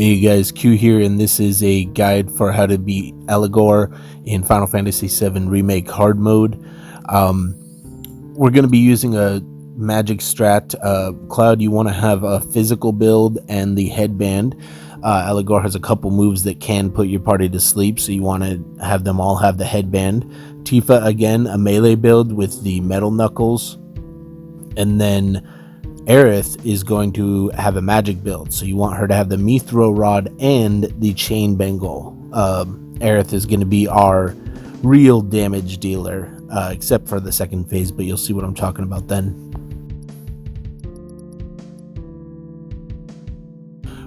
Hey guys, Q here, and this is a guide for how to beat Eligor in Final Fantasy 7 Remake hard mode. We're going to be using a magic strat. Cloud, you want to have a physical build and the headband. Eligor has a couple moves that can put your party to sleep, so you want to have them all have the headband. Tifa, again, a melee build with the metal knuckles. And then Aerith is going to have a magic build, so you want her to have the Mithril Rod and the Chain Bengal. Aerith is going to be our real damage dealer, except for the second phase, but you'll see what I'm talking about then.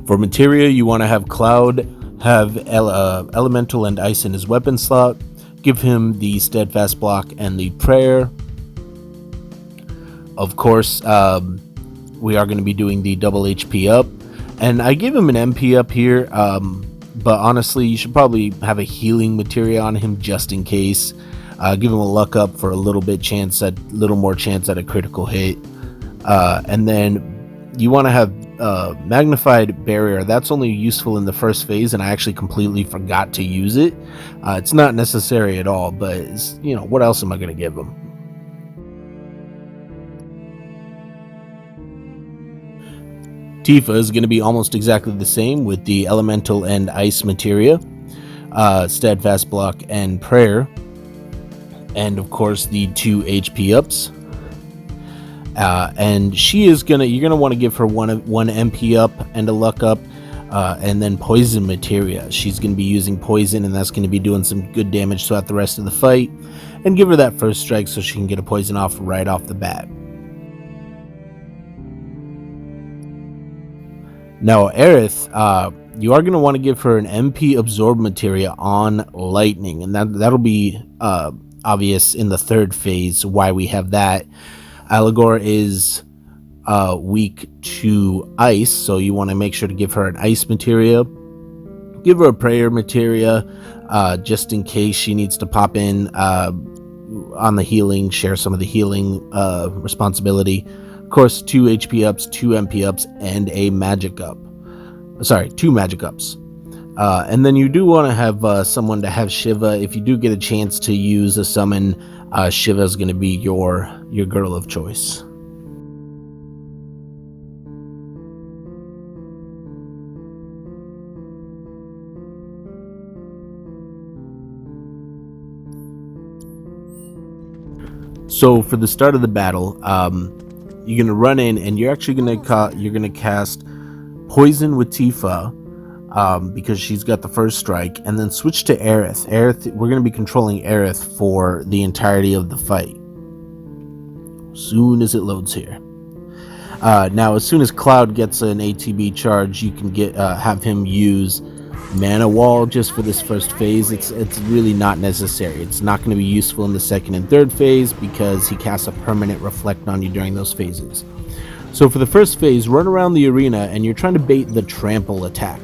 For materia, you want to have Cloud have Elemental and Ice in his weapon slot. Give him the Steadfast block and the Prayer. Of course, we are going to be doing the double HP up, and I give him an MP up here, but honestly you should probably have a healing materia on him just in case. Give him a luck up for a little more chance at a critical hit, and then you want to have magnified barrier. That's only useful in the first phase, and I actually completely forgot to use it. It's not necessary at all, but it's, what else am I going to give him? Tifa is going to be almost exactly the same with the Elemental and Ice materia, Steadfast block and Prayer, and of course the 2 HP ups. And you're going to want to give her one MP up and a luck up, and then Poison materia. She's going to be using Poison, and that's going to be doing some good damage throughout the rest of the fight. And give her that first strike so she can get a poison off right off the bat. Now, Aerith, you are going to want to give her an MP Absorb materia on Lightning, and that'll be obvious in the third phase why we have that. Eligor is weak to Ice, so you want to make sure to give her an Ice materia. Give her a Prayer materia, just in case she needs to pop in on the healing, share some of the healing responsibility. Of course, 2 HP ups, 2 MP ups, and a magic up. Sorry, 2 magic ups. And then you do want to have someone to have Shiva. If you do get a chance to use a summon, Shiva is going to be your girl of choice. So for the start of the battle, you're gonna run in, and you're actually gonna cast Poison with Tifa, because she's got the first strike, and then switch to Aerith. We're gonna be controlling Aerith for the entirety of the fight. Soon as it loads here. Now, as soon as Cloud gets an ATB charge, you can have him use Mana Wall just for this first phase. It's really not necessary. It's not going to be useful in the second and third phase because he casts a permanent reflect on you during those phases. So for the first phase, run around the arena and you're trying to bait the trample attack.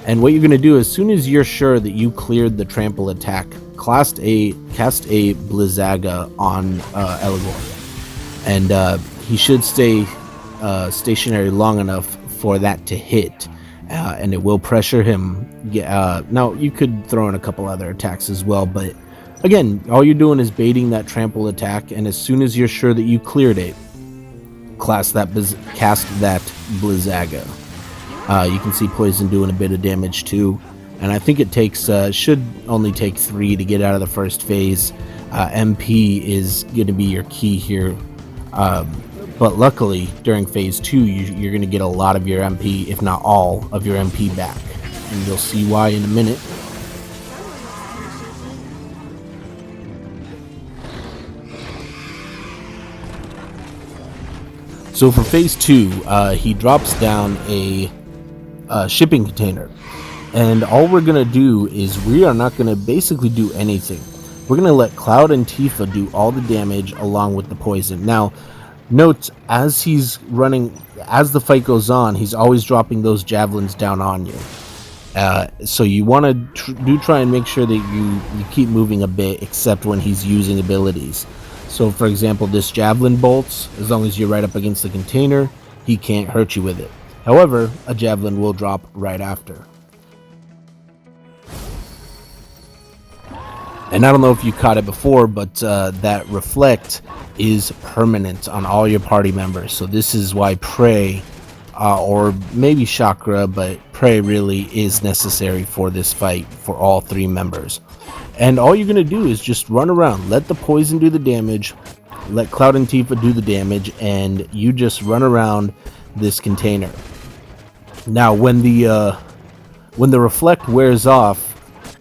And what you're going to do, as soon as you're sure that you cleared the trample attack, cast a Blizzaga on Eligor, and he should stay stationary long enough for that to hit. And it will pressure him. Now, you could throw in a couple other attacks as well, but again, all you're doing is baiting that trample attack, and as soon as you're sure that you cleared it, cast that Blizzaga. You can see Poison doing a bit of damage too, and I think it should only take 3 to get out of the first phase. MP is going to be your key here. But luckily, during phase 2, you're going to get a lot of your MP, if not all of your MP back. And you'll see why in a minute. So for phase 2, he drops down a shipping container. And all we're going to do is we are not going to basically do anything. We're going to let Cloud and Tifa do all the damage along with the poison. Now, note, as the fight goes on, he's always dropping those javelins down on you. So you want to try and make sure that you keep moving a bit, except when he's using abilities. So for example, this javelin bolts, as long as you're right up against the container, he can't hurt you with it. However, a javelin will drop right after. And I don't know if you caught it before, but that reflect is permanent on all your party members. So this is why pray, or maybe chakra, but pray really is necessary for this fight for all 3 members. And all you're going to do is just run around, let the poison do the damage, let Cloud and Tifa do the damage, and you just run around this container. Now when the reflect wears off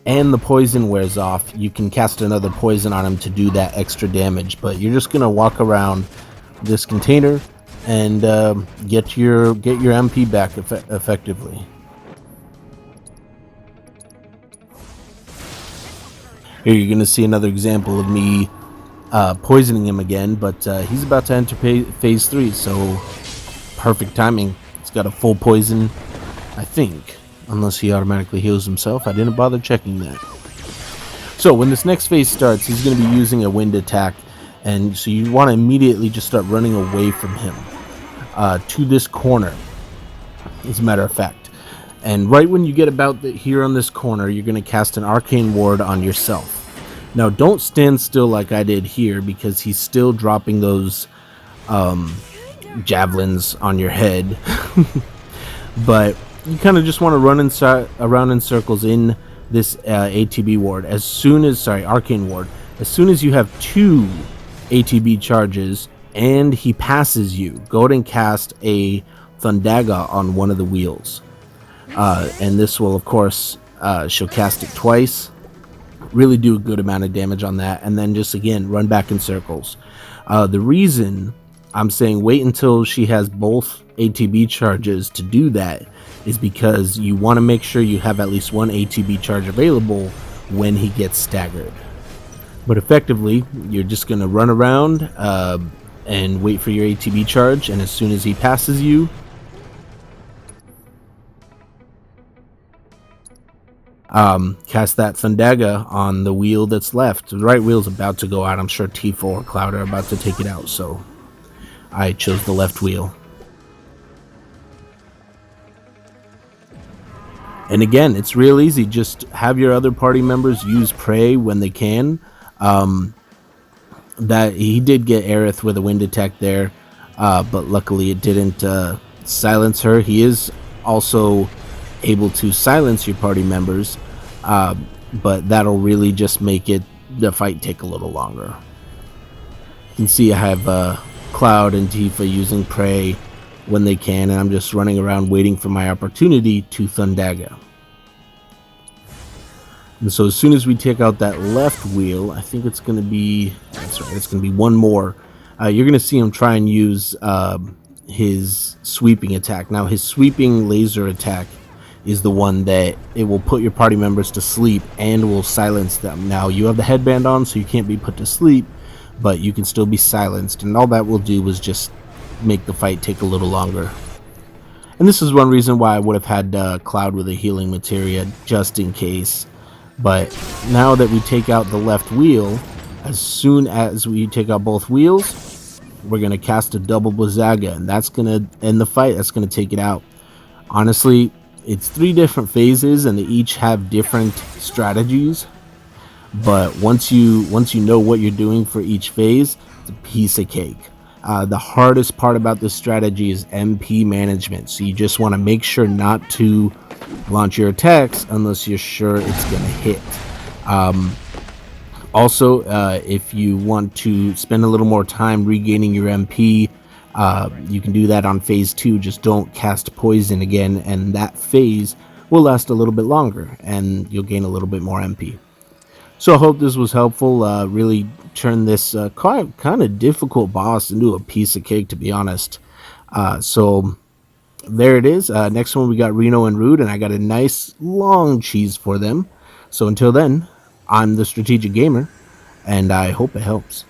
and the poison wears off, you can cast another poison on him to do that extra damage. But you're just gonna walk around this container and get your MP back effectively. Here you're gonna see another example of me poisoning him again, but he's about to enter phase 3, so perfect timing. It's got a full poison, I think. Unless he automatically heals himself. I didn't bother checking that. So when this next phase starts, he's going to be using a wind attack, and so you want to immediately just start running away from him to this corner, as a matter of fact. And right when you get about here on this corner, you're going to cast an arcane ward on yourself. Now don't stand still like I did here, because he's still dropping those javelins on your head. But you kind of just want to run around in circles in this ATB ward. Arcane ward. As soon as you have 2 ATB charges and he passes you, go ahead and cast a Thundaga on one of the wheels. And this will, of course, she'll cast it twice. Really do a good amount of damage on that. And then just, again, run back in circles. The reason I'm saying wait until she has both ATB charges to do that is because you want to make sure you have at least 1 ATB charge available when he gets staggered. But effectively, you're just going to run around and wait for your ATB charge, and as soon as he passes you, cast that Thundaga on the wheel that's left. The right wheel's about to go out. I'm sure Tifa or Cloud are about to take it out, so I chose the left wheel. And again, it's real easy. Just have your other party members use pray when they can. That he did get Aerith with a wind attack there, but luckily it didn't silence her. He is also able to silence your party members, but that'll really just make the fight take a little longer. You can see I have Cloud and Tifa using pray when they can, and I'm just running around waiting for my opportunity to Thundaga. And so as soon as we take out that left wheel, I think it's going to be, that's right, it's going to be one more. You're going to see him try and use his sweeping attack. Now his sweeping laser attack is the one that it will put your party members to sleep and will silence them. Now you have the headband on, so you can't be put to sleep, but you can still be silenced, and all that will do is just make the fight take a little longer. And this is one reason why I would have had Cloud with a healing materia just in case. But now that we take out the left wheel, as soon as we take out both wheels, we're going to cast a double Blizzaga, and that's going to end the fight. That's going to take it out. Honestly, it's 3 different phases, and they each have different strategies. But once you know what you're doing for each phase, it's a piece of cake. The hardest part about this strategy is MP management. So you just want to make sure not to launch your attacks unless you're sure it's going to hit. Also, if you want to spend a little more time regaining your MP, you can do that on phase 2. Just don't cast poison again, and that phase will last a little bit longer, and you'll gain a little bit more MP. So I hope this was helpful. Really turn this kind of difficult boss into a piece of cake, to be honest. So there it is. Next one we got Reno and Rude, and I got a nice long cheese for them. So until then, I'm the Strategic Gamer, and I hope it helps.